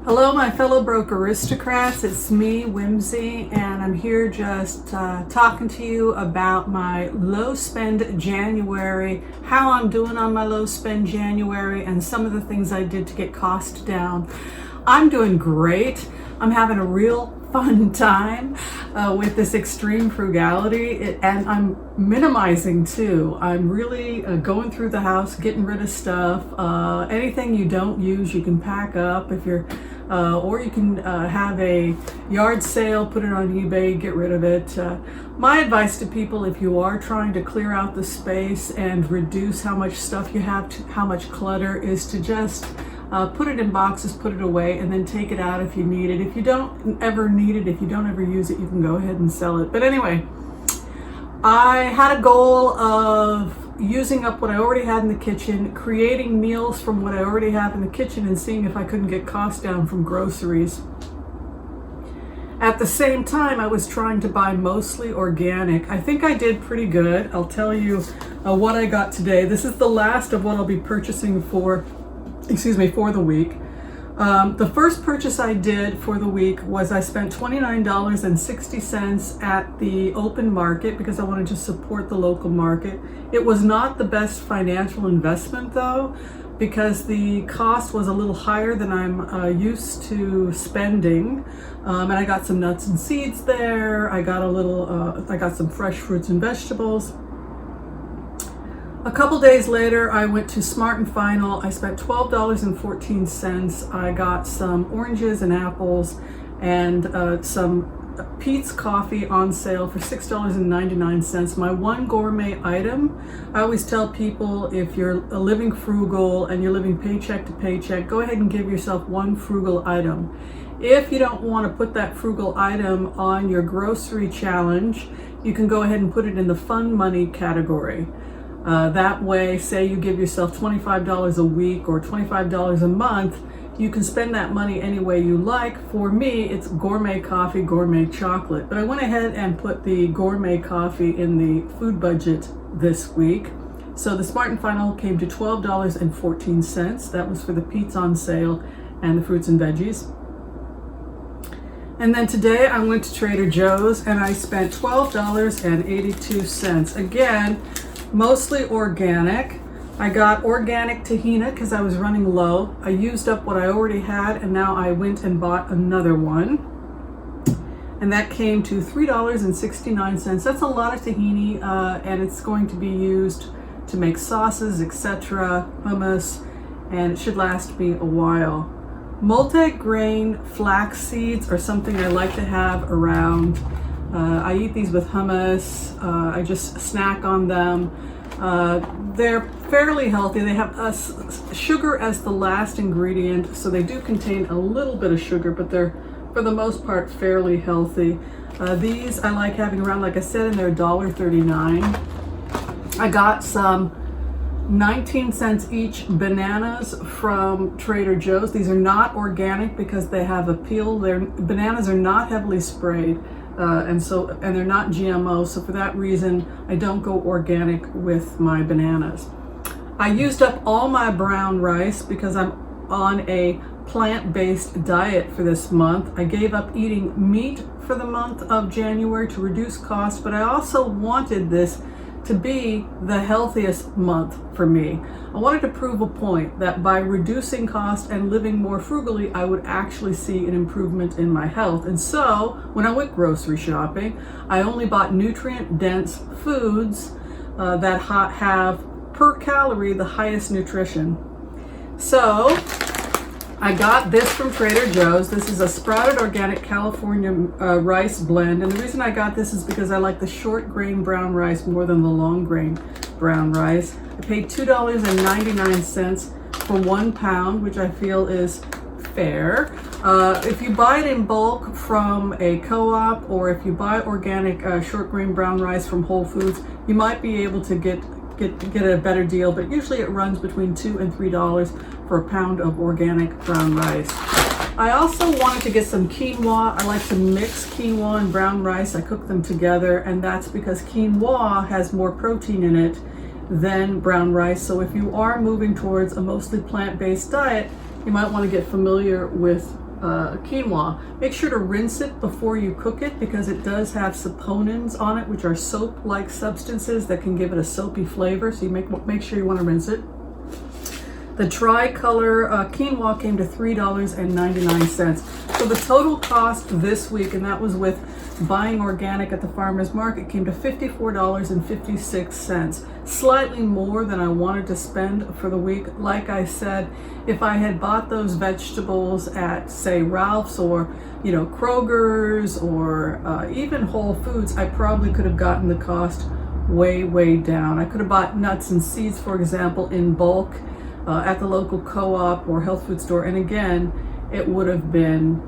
Hello, my fellow broke aristocrats. It's me, Ramsey, and I'm here just talking to you about my low spend January, how I'm doing on my low spend January, and some of the things I did to get costs down. I'm doing great. I'm having a real fun time with this extreme frugality, and I'm minimizing too. I'm really going through the house, getting rid of stuff. Anything you don't use, you can pack up if you're, or you can have a yard sale, put it on eBay, get rid of it. My advice to people, if you are trying to clear out the space and reduce how much stuff you have, how much clutter, is to just put it in boxes, put it away, and then take it out if you need it. If you don't ever need it, if you don't ever use it, you can go ahead and sell it. But anyway, I had a goal of using up what I already had in the kitchen, creating meals from what I already have in the kitchen, and seeing if I couldn't get costs down from groceries. At the same time, I was trying to buy mostly organic. I think I did pretty good. I'll tell you what I got today. This is the last of what I'll be purchasing for the week. The first purchase I did for the week was I spent $29.60 at the open market because I wanted to support the local market. It was not the best financial investment though, because the cost was a little higher than I'm used to spending. And I got some nuts and seeds there. I got I got some fresh fruits and vegetables. A couple days later, I went to Smart & Final. I spent $12.14. I got some oranges and apples and some Peet's coffee on sale for $6.99. My one gourmet item. I always tell people, if you're living frugal and you're living paycheck to paycheck, go ahead and give yourself one frugal item. If you don't want to put that frugal item on your grocery challenge, you can go ahead and put it in the fun money category. That way, say you give yourself $25 a week or $25 a month, you can spend that money any way you like. For me, it's gourmet coffee, gourmet chocolate. But I went ahead and put the gourmet coffee in the food budget this week. So the Smart & Final came to $12.14. That was for the Peet's on sale and the fruits and veggies. And then today I went to Trader Joe's and I spent $12.82. Again, mostly organic. I got organic tahini because I was running low. I used up what I already had, and now I went and bought another one. And that came to $3.69. That's a lot of tahini, and it's going to be used to make sauces, etc., hummus, and it should last me a while. Multi-grain flax seeds are something I like to have around. I eat these with hummus. I just snack on them. They're fairly healthy. They have sugar as the last ingredient, so they do contain a little bit of sugar, but they're, for the most part, fairly healthy. These I like having around, like I said, and they're $1.39. I got some 19 cents each bananas from Trader Joe's. These are not organic because they have a peel. Their bananas are not heavily sprayed. And they're not GMO, so for that reason I don't go organic with my bananas. I used up all my brown rice because I'm on a plant-based diet for this month. I gave up eating meat for the month of January to reduce costs, but I also wanted this to be the healthiest month for me. I wanted to prove a point that by reducing cost and living more frugally, I would actually see an improvement in my health. And so when I went grocery shopping, I only bought nutrient-dense foods that have per calorie the highest nutrition. So I got this from Trader Joe's. This is a sprouted organic California rice blend. And the reason I got this is because I like the short grain brown rice more than the long grain brown rice. I paid $2.99 for 1 pound, which I feel is fair. If you buy it in bulk from a co-op, or if you buy organic short grain brown rice from Whole Foods, you might be able to get a better deal, but usually it runs between $2 and $3 for a pound of organic brown rice. I also wanted to get some quinoa. I like to mix quinoa and brown rice. I cook them together, and that's because quinoa has more protein in it than brown rice. So if you are moving towards a mostly plant-based diet, you might want to get familiar with quinoa. Make sure to rinse it before you cook it because it does have saponins on it, which are soap-like substances that can give it a soapy flavor. So you make sure you want to rinse it. The tricolor quinoa came to $3.99. So the total cost this week, and that was with buying organic at the farmer's market, came to $54.56. Slightly more than I wanted to spend for the week. Like I said, if I had bought those vegetables at, say, Ralph's or Kroger's or even Whole Foods, I probably could have gotten the cost way down. I could have bought nuts and seeds, for example, in bulk at the local co-op or health food store, and again, it would have been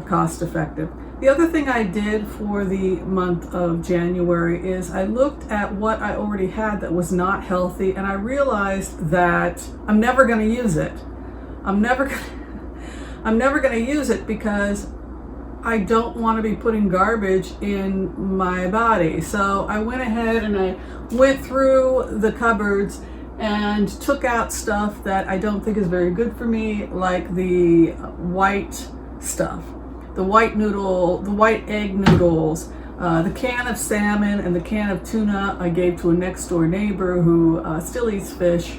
cost effective. The other thing I did for the month of January is I looked at what I already had that was not healthy, and I realized that I'm never going to use it. I'm never going to use it because I don't want to be putting garbage in my body. So I went ahead and I went through the cupboards and took out stuff that I don't think is very good for me, like the white stuff, the white egg noodles, the can of salmon and the can of tuna I gave to a next door neighbor who still eats fish,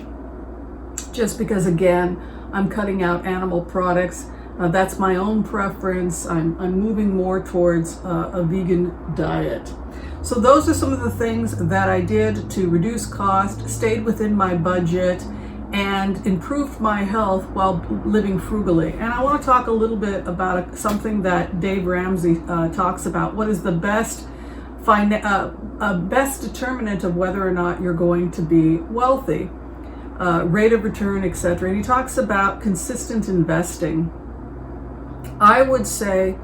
just because, again, I'm cutting out animal products. That's my own preference. I'm moving more towards a vegan diet. So those are some of the things that I did to reduce cost, stayed within my budget, and improved my health while living frugally. And I want to talk a little bit about something that Dave Ramsey talks about. What is the best determinant of whether or not you're going to be wealthy? Rate of return, etc. And he talks about consistent investing. I would say,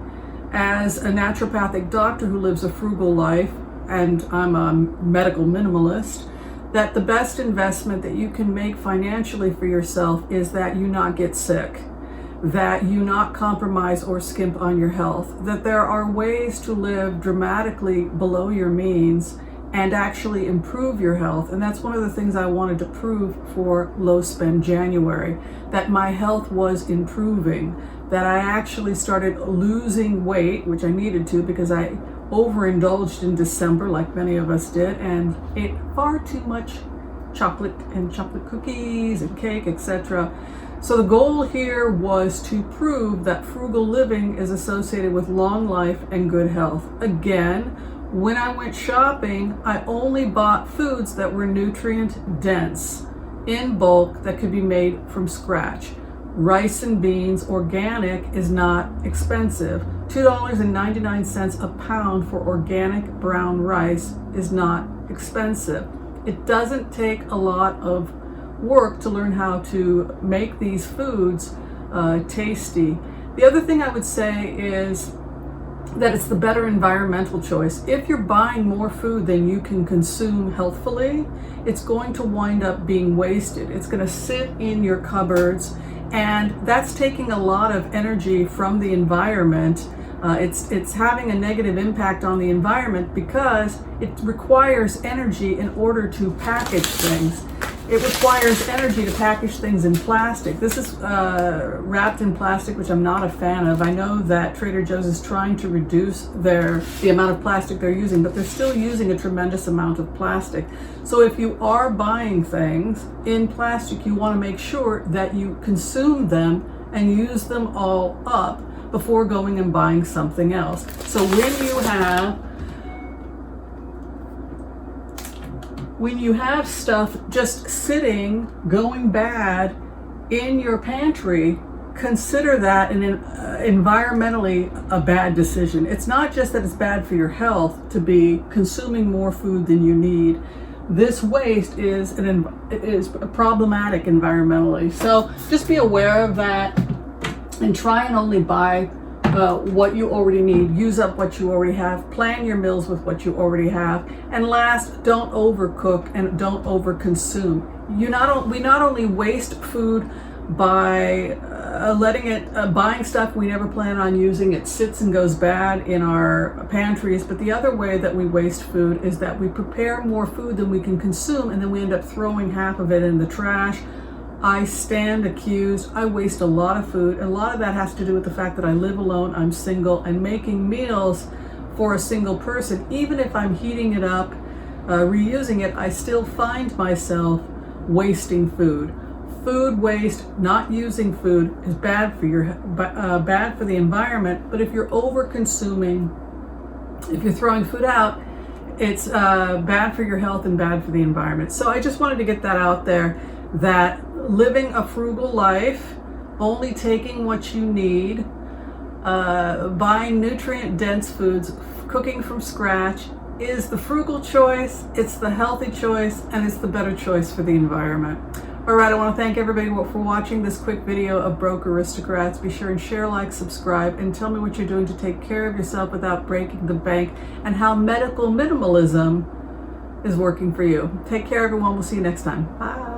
as a naturopathic doctor who lives a frugal life, and I'm a medical minimalist, that the best investment that you can make financially for yourself is that you not get sick, that you not compromise or skimp on your health, that there are ways to live dramatically below your means and actually improve your health. And that's one of the things I wanted to prove for Low Spend January, that my health was improving, that I actually started losing weight, which I needed to because I overindulged in December, like many of us did, and ate far too much chocolate and chocolate cookies and cake, etc. So the goal here was to prove that frugal living is associated with long life and good health. Again, when I went shopping, I only bought foods that were nutrient dense, in bulk, that could be made from scratch. Rice and beans, organic, is not expensive. $2.99 a pound for organic brown rice is not expensive. It doesn't take a lot of work to learn how to make these foods tasty. The other thing I would say is that it's the better environmental choice. If you're buying more food than you can consume healthfully, it's going to wind up being wasted. It's going to sit in your cupboards, and that's taking a lot of energy from the environment. It's having a negative impact on the environment because it requires energy in order to package things. It requires energy to package things in plastic. This is wrapped in plastic, which I'm not a fan of. I know that Trader Joe's is trying to reduce the amount of plastic they're using, but they're still using a tremendous amount of plastic. So if you are buying things in plastic, you want to make sure that you consume them and use them all up before going and buying something else. So when you have stuff just sitting, going bad in your pantry, consider that environmentally a bad decision. It's not just that it's bad for your health to be consuming more food than you need. This waste is problematic environmentally. So just be aware of that and try and only buy what you already need. Use up what you already have. Plan your meals with what you already have. And last, don't overcook and don't overconsume. We not only waste food by buying stuff we never plan on using. It sits and goes bad in our pantries. But the other way that we waste food is that we prepare more food than we can consume, and then we end up throwing half of it in the trash I stand accused. I waste a lot of food. A lot of that has to do with the fact that I live alone, I'm single, and making meals for a single person, even if I'm heating it up, reusing it, I still find myself wasting food. Food waste, not using food, is bad for the environment. But if you're over consuming, if you're throwing food out, it's bad for your health and bad for the environment. So I just wanted to get that out there, that living a frugal life, only taking what you need, buying nutrient-dense foods, cooking from scratch is the frugal choice, it's the healthy choice, and it's the better choice for the environment. All right, I want to thank everybody for watching this quick video of Broke Aristocrats. Be sure and share, like, subscribe, and tell me what you're doing to take care of yourself without breaking the bank, and how medical minimalism is working for you. Take care, everyone. We'll see you next time. Bye.